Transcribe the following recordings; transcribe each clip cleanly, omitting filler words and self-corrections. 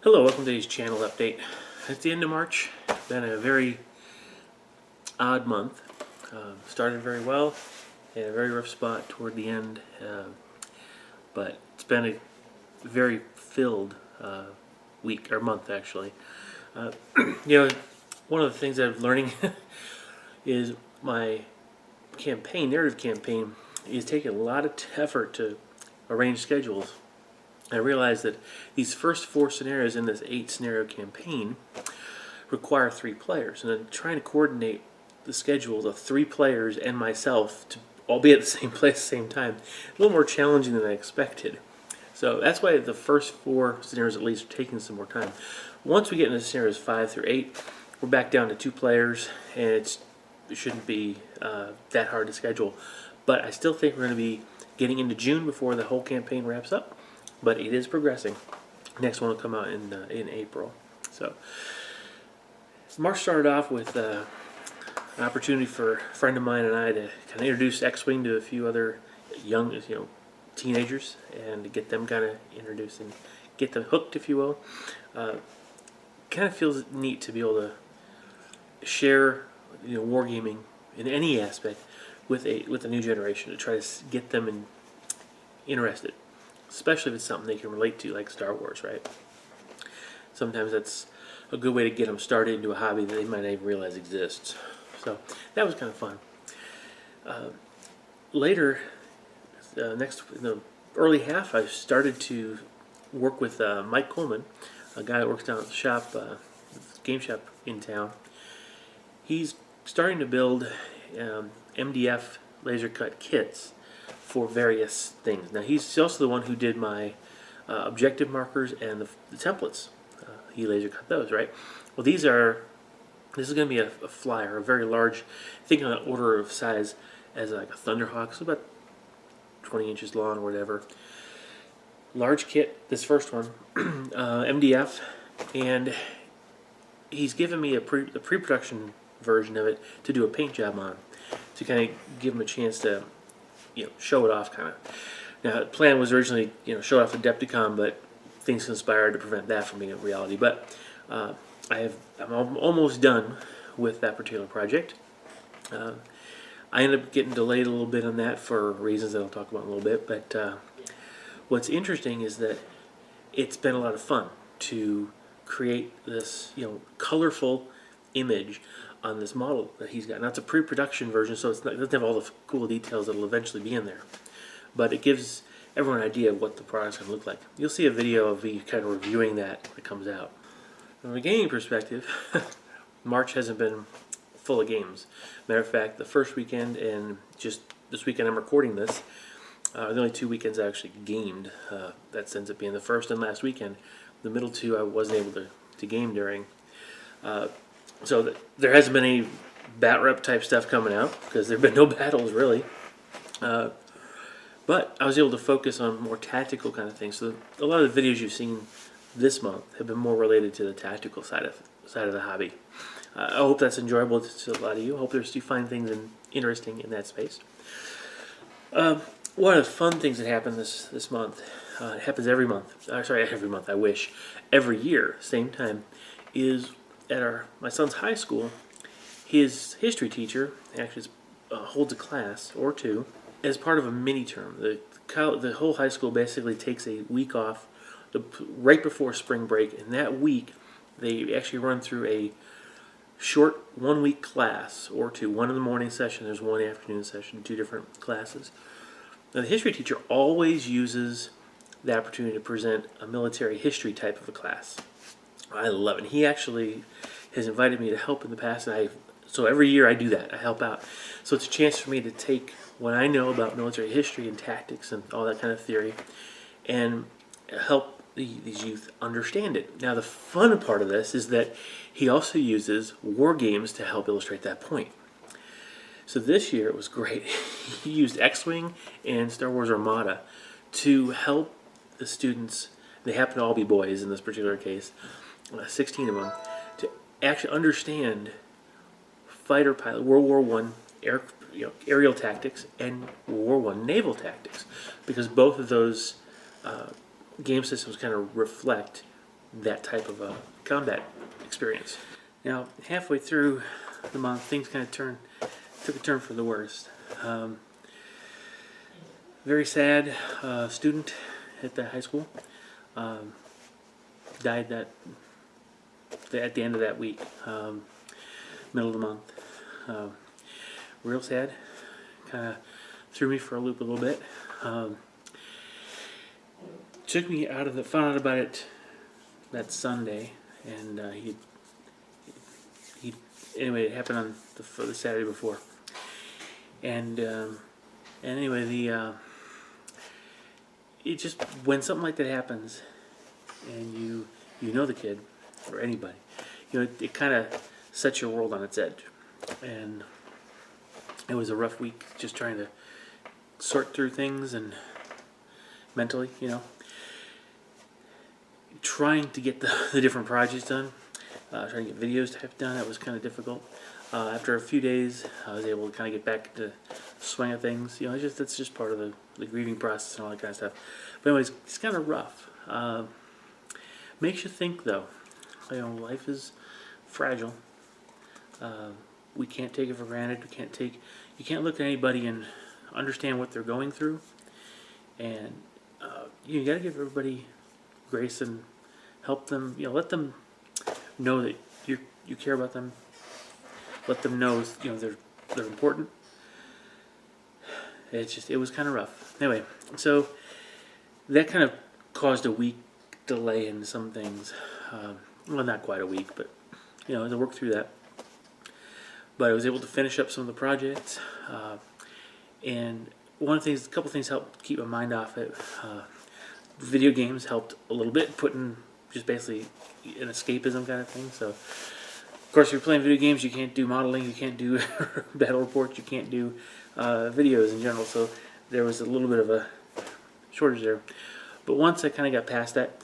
Hello, welcome to today's channel update. It's the end of March. It's been a very odd month. Started very well, had a very rough spot toward the end, but it's been a very filled week, or month actually. You know, one of the things I'm learning is my narrative campaign, is taking a lot of effort to arrange schedules. I realized that these first 4 scenarios in this 8 scenario campaign require 3 players, and then trying to coordinate the schedules of 3 players and myself to all be at the same place at the same time, a little more challenging than I expected. So that's why the first 4 scenarios at least are taking some more time. Once we get into scenarios 5 through 8, we're back down to 2 players, and it shouldn't be that hard to schedule. But I still think we're going to be getting into June before the whole campaign wraps up. But it is progressing. Next one will come out in April. So March started off with an opportunity for a friend of mine and I to kind of introduce X-Wing to a few other young, teenagers, and to get them kind of introduced and get them hooked, if you will. Kind of feels neat to be able to share, wargaming in any aspect with a new generation, to try to get them interested. Especially if it's something they can relate to, like Star Wars, right? Sometimes that's a good way to get them started into a hobby that they might not even realize exists. So that was kind of fun. Later, in the early half, I started to work with Mike Coleman, a guy that works down at the shop, game shop in town. He's starting to build MDF laser cut kits for various things. Now he's also the one who did my objective markers and the templates. He laser cut those, right? Well, this is going to be a flyer, a very large, I think on the order of size as like a Thunderhawk, so about 20 inches long or whatever. Large kit, this first one, MDF, and he's given me a pre-production version of it to do a paint job on, to kind of give him a chance to show it off, kind of. Now, the plan was originally, show it off at Adepticon, but things conspired to prevent that from being a reality. But I'm almost done with that particular project. I ended up getting delayed a little bit on that for reasons that I'll talk about in a little bit. But what's interesting is that it's been a lot of fun to create this, colorful image on this model that he's got. Now, it's a pre-production version, so it doesn't have all the cool details that will eventually be in there. But it gives everyone an idea of what the product's going to look like. You'll see a video of me kind of reviewing that when it comes out. From a gaming perspective, March hasn't been full of games. Matter of fact, the first weekend and just this weekend I'm recording this, the only 2 weekends I actually gamed. That ends up being the first and last weekend. The middle 2 I wasn't able to game during. So there hasn't been any bat rep type stuff coming out, because there have been no battles really. But I was able to focus on more tactical kind of things. So a lot of the videos you've seen this month have been more related to the tactical side of the hobby. I hope that's enjoyable to a lot of you. I hope you find things interesting in that space. One of the fun things that happened this month, it happens every month. Every month. I wish every year, same time, is at my son's high school. His history teacher actually holds a class or 2 as part of a mini term. The whole high school basically takes a week off right before spring break, and that week they actually run through a short 1-week class or 2. One in the morning session, there's one afternoon session, 2 different classes. Now, the history teacher always uses the opportunity to present a military history type of a class. I love it. He actually has invited me to help in the past, and so every year I do that. I help out. So it's a chance for me to take what I know about military history and tactics and all that kind of theory and help these youth understand it. Now, the fun part of this is that he also uses war games to help illustrate that point. So this year it was great. He used X-Wing and Star Wars Armada to help the students. They happen to all be boys in this particular case, 16 of them, to actually understand fighter pilot, World War I aerial tactics and World War I naval tactics, because both of those game systems kind of reflect that type of a combat experience. Now, halfway through the month, things kind of took a turn for the worst. Very sad student at the high school died at the end of that week, middle of the month. Real sad. Kind of threw me for a loop a little bit. Took me out of found out about it that Sunday, and anyway, it happened on the Saturday before, and anyway, it just, when something like that happens, and you know the kid or anybody, it kind of sets your world on its edge, and it was a rough week just trying to sort through things and mentally, trying to get the different projects done, trying to get videos typed done. That was kind of difficult. After a few days, I was able to kind of get back to the swing of things. That's just part of the grieving process and all that kind of stuff. But anyways, it's kind of rough. Makes you think, though. Life is fragile. We can't take it for granted. You can't look at anybody and understand what they're going through, and you got to give everybody grace and help them. Let them know that you care about them. Let them know they're important. It was kind of rough. Anyway, so that kind of caused a week delay in some things. Well, not quite a week, but to work through that. But I was able to finish up some of the projects, and a couple things helped keep my mind off it. Video games helped a little bit, putting just basically an escapism kind of thing. So, of course, if you're playing video games, you can't do modeling, you can't do battle reports, you can't do videos in general. So there was a little bit of a shortage there. But once I kind of got past that,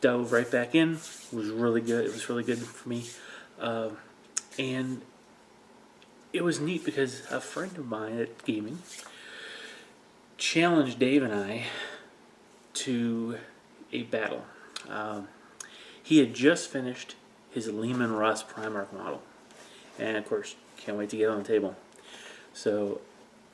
dove right back in. It was really good. It was really good for me, and it was neat because a friend of mine at gaming challenged Dave and I to a battle. He had just finished his Leman Russ Primarch model, and of course, can't wait to get on the table. So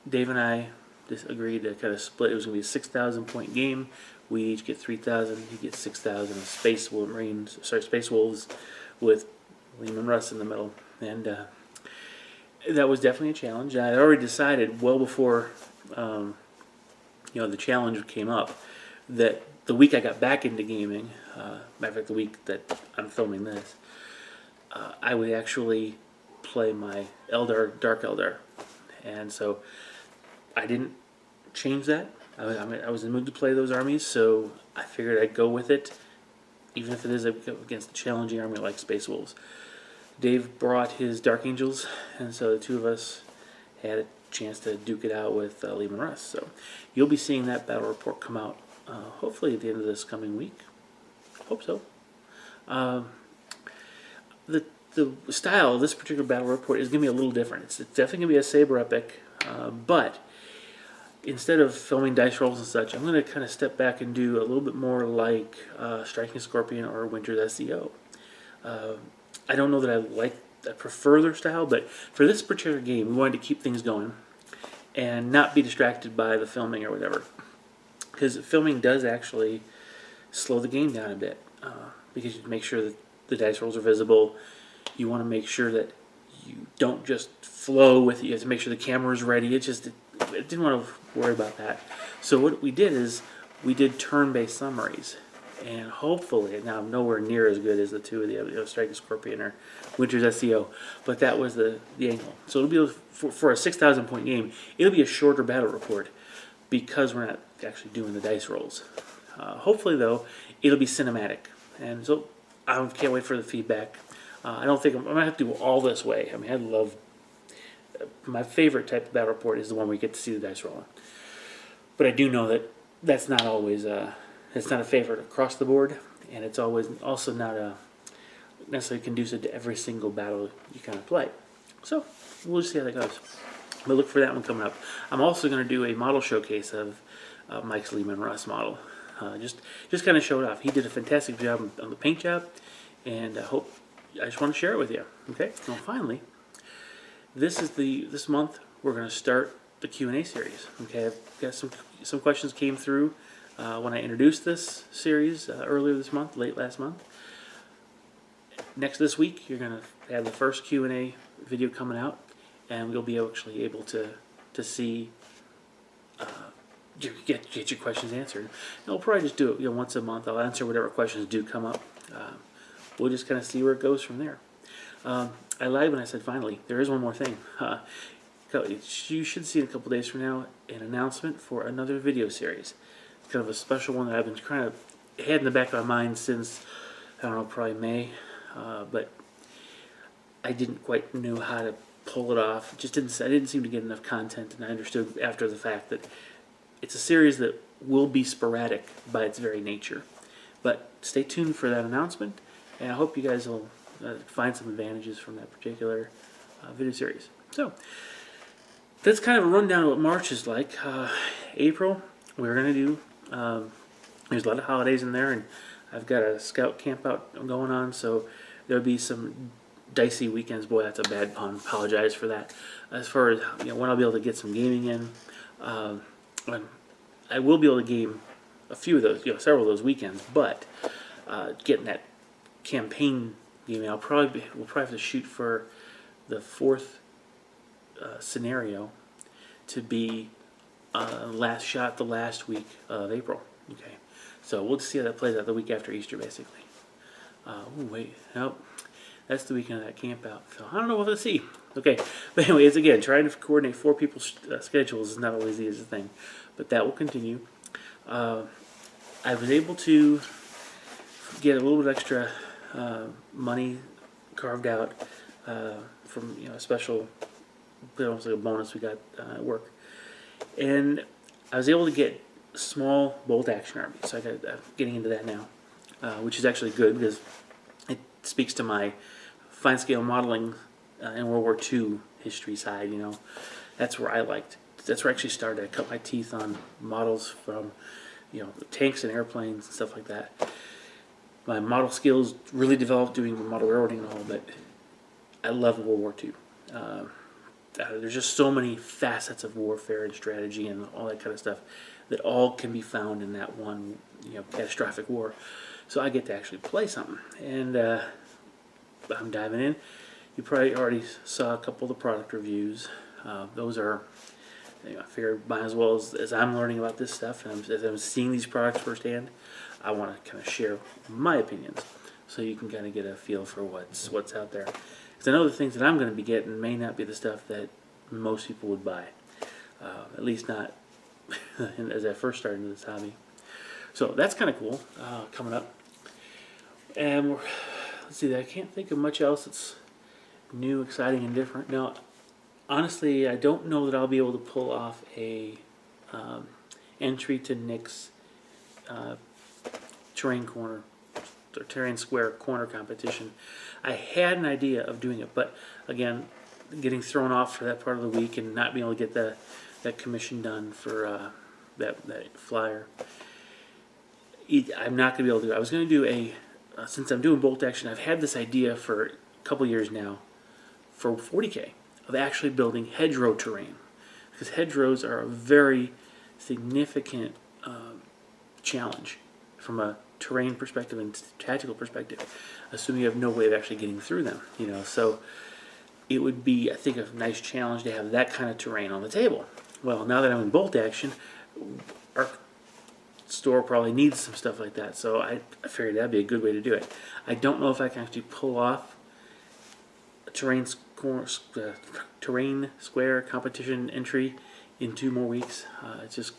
Dave and I just agreed to kind of split. It was going to be a 6,000 point game. We each get 3,000. He gets 6,000 of Space Wolves with Leman Russ in the middle, and that was definitely a challenge. I had already decided well before the challenge came up that the week I got back into gaming, matter of fact, the week that I'm filming this, I would actually play my Dark Eldar, and so I didn't change that. I was in the mood to play those armies, so I figured I'd go with it, even if it is against a challenging army like Space Wolves. Dave brought his Dark Angels, and so the two of us had a chance to duke it out with Leman Russ. So you'll be seeing that battle report come out hopefully at the end of this coming week. Hope so. The style of this particular battle report is going to be a little different. It's definitely going to be a Saber Epic, but instead of filming dice rolls and such, I'm going to kind of step back and do a little bit more like Striking Scorpion or Winter's SEO. I don't know that I prefer their style, but for this particular game, we wanted to keep things going and not be distracted by the filming or whatever. Because filming does actually slow the game down a bit, because you make sure that the dice rolls are visible. You want to make sure that you don't just flow with it. You have to make sure the camera is ready. It didn't want to worry about that. So what we did is we did turn-based summaries. And hopefully, now I'm nowhere near as good as the two of the other, Striking Scorpion or Winter's SEO, but that was the angle. So it'll be for a 6,000 point game. It'll be a shorter battle report because we're not actually doing the dice rolls. Hopefully, though, it'll be cinematic, and so I can't wait for the feedback. I don't think I'm gonna have to do all this way. I mean, I love my favorite type of battle report is the one where you get to see the dice rolling. But I do know that that's not always it's not a favorite across the board, and it's always also not necessarily conducive to every single battle you kind of play. So we'll just see how that goes. But look for that one coming up. I'm also going to do a model showcase of Mike's Leman Russ model. Just kind of show it off. He did a fantastic job on the paint job, and I just want to share it with you. Okay. Well, finally, this month we're going to start the Q&A series. Okay, I've got some questions came through when I introduced this series earlier this month, late last month. This week you're going to have the first Q&A video coming out, and we'll be actually able to see get your questions answered. And we'll probably just do it once a month. I'll answer whatever questions do come up. We'll just kind of see where it goes from there. I lied when I said finally. There is one more thing. You should see in a couple days from now an announcement for another video series. It's kind of a special one that I've been kind of had in the back of my mind since, I don't know, probably May. But I didn't quite know how to pull it off. I didn't seem to get enough content, and I understood after the fact that it's a series that will be sporadic by its very nature. But stay tuned for that announcement, and I hope you guys will find some advantages from that particular video series. So that's kind of a rundown of what March is like. April, we're going to do, there's a lot of holidays in there, and I've got a scout camp out going on, so there'll be some dicey weekends. Boy, that's a bad pun. Apologize for that. As far as when I'll be able to get some gaming in, I will be able to game a few of those, several of those weekends. But getting that campaign gaming, we'll probably have to shoot for the fourth scenario to be last shot the last week of April. Okay, so we'll just see how that plays out the week after Easter, basically. Nope. That's the weekend of that camp out. So I don't know what to see. Okay. But anyway, it's again, trying to coordinate 4 people's schedules is not always the easiest thing. But that will continue. I was able to get a little bit extra money carved out from a special, almost like a bonus we got at work. And I was able to get small bolt action armies. So I'm getting into that now, which is actually good because it speaks to my fine scale modeling in World War II history side. That's where that's where I actually started. I cut my teeth on models from tanks and airplanes and stuff like that. My model skills really developed doing model railroading and all, but I love World War II. There's just so many facets of warfare and strategy and all that kind of stuff that all can be found in that one catastrophic war. So I get to actually play something, and I'm diving in. You probably already saw a couple of the product reviews. Those are, I figured might as well as I'm learning about this stuff and as I'm seeing these products firsthand, I want to kind of share my opinions so you can kind of get a feel for what's out there. Because I know the things that I'm going to be getting may not be the stuff that most people would buy, at least not as I first started into this hobby. So that's kind of cool coming up. And let's see, I can't think of much else that's new, exciting, and different. Now, honestly, I don't know that I'll be able to pull off a entry to Nick's terrain corner or terrain square corner competition. I had an idea of doing it, but again, getting thrown off for that part of the week and not being able to get that commission done for that flyer, I'm not going to be able to do it. I was going to do since I'm doing bolt action, I've had this idea for a couple years now for 40K of actually building hedgerow terrain, because hedgerows are a very significant challenge from a terrain perspective and tactical perspective, assuming you have no way of actually getting through them. So it would be, I think, a nice challenge to have that kind of terrain on the table. Well, now that I'm in bolt action, our store probably needs some stuff like that, so I figured that'd be a good way to do it. I don't know if I can actually pull off a terrain square competition entry in 2 more weeks. It's just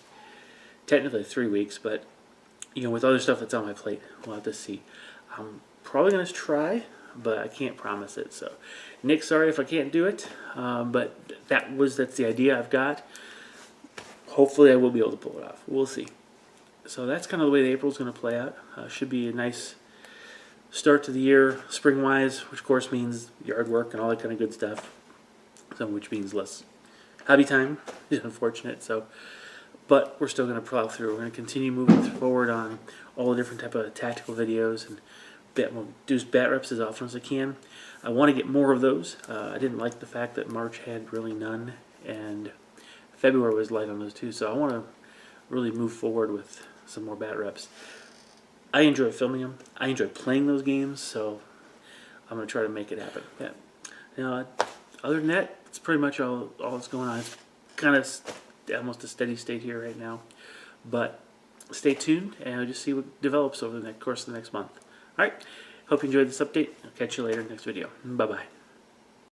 technically 3 weeks, but with other stuff that's on my plate, we'll have to see. I'm probably going to try, but I can't promise it. So, Nick, sorry if I can't do it, but that's the idea I've got. Hopefully I will be able to pull it off. We'll see. So that's kind of the way April's going to play out. Should be a nice start to the year, spring-wise, which of course means yard work and all that kind of good stuff. Which means less hobby time. Is unfortunate. So but we're still going to plow through. We're going to continue moving forward on all the different type of tactical videos and we'll do bat reps as often as I can. I want to get more of those. I didn't like the fact that March had really none, and February was light on those too. So I want to really move forward with some more bat reps. I enjoy filming them. I enjoy playing those games, so I'm going to try to make it happen. Yeah. Now, other than that, it's pretty much all that's going on. It's kind of almost a steady state here right now, but stay tuned and just see what develops over the course of the next month. All right. Hope you enjoyed this update. I'll catch you later in the next video. Bye-bye.